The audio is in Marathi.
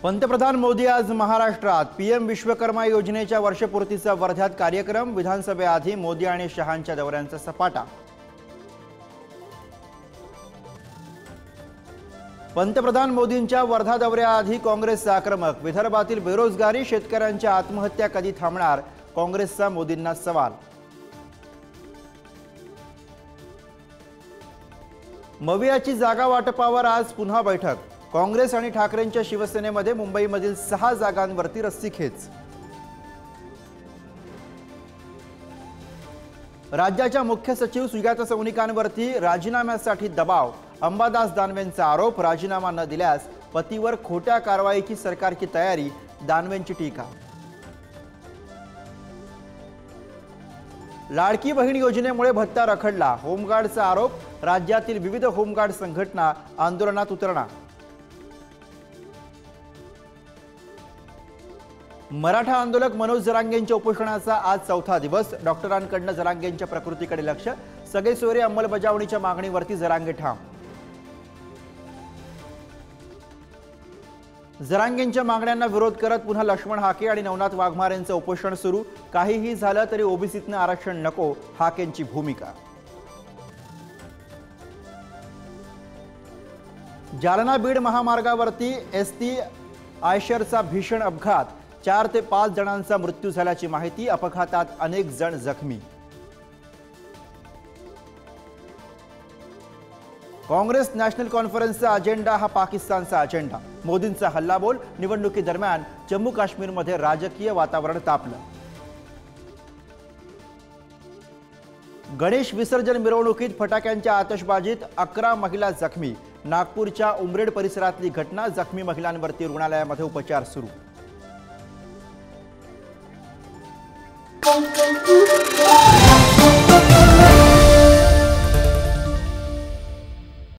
पंतप्रधान मोदी आज महाराष्ट्रात पीएम विश्वकर्मा योजनेच्या वर्षपूर्तीचा वर्ध्यात कार्यक्रम। विधानसभेआधी मोदी आणि शहांच्या दौऱ्यांचा सपाटा। पंतप्रधान मोदींच्या वर्धा दौऱ्याआधी काँग्रेसचा आक्रमक। विदर्भातील बेरोजगारी शेतकऱ्यांच्या आत्महत्या कधी थांबणार, काँग्रेसचा मोदींना सवाल। मवियाची जागा वाटपावर आज पुन्हा बैठक। काँग्रेस आणि ठाकरेंच्या शिवसेनेमध्ये मुंबईमधील 6 जागांवरती रस्सीखेच। राज्याच्या मुख्य सचिव सुजाता सौनिकांवरती राजीनाम्यासाठी दबाव। अंबादास दानवेंचा आरोप, राजीनामा न दिल्यास पतीवर खोट्या कारवाईची सरकारची तयारी, दानवेंची टीका। लाडकी बहीण योजनेमुळे भत्ता रखडला, होमगार्डचा आरोप। राज्यातील विविध होमगार्ड संघटना आंदोलनात उतरणार। मराठा आंदोलक मनोज जरांगेंच्या उपोषणाचा आज 4था दिवस। डॉक्टरांकडून जरांगेंच्या प्रकृतीकडे लक्ष। सगळे सोयरे अंमलबजावणीच्या मागणीवरती जरांगे ठाम। जरांगेंच्या मागण्यांना विरोध करत पुन्हा लक्ष्मण हाके आणि नवनाथ वाघमारेंचं उपोषण सुरू। काहीही झालं तरी ओबीसीतनं आरक्षण नको, हाकेंची भूमिका। जालना बीड महामार्गावरती एसटी आयशरचा भीषण अपघात। 4 ते 5 जणांचा मृत्यू झाल्याची माहिती। अपघातात अनेक जण जखमी। काँग्रेस नॅशनल कॉन्फरन्सचा अजेंडा हा पाकिस्तानचा अजेंडा। मोदींचा हल्लाबोल। निवडणुकीदरम्यान जम्मू काश्मीरमध्ये राजकीय वातावरण तापलं। गणेश विसर्जन मिरवणुकीत फटाक्यांच्या आतषबाजीत 11 महिला जखमी। नागपूरच्या उमरेड परिसरातली घटना। जखमी महिलांवरती रुग्णालयामध्ये उपचार सुरू।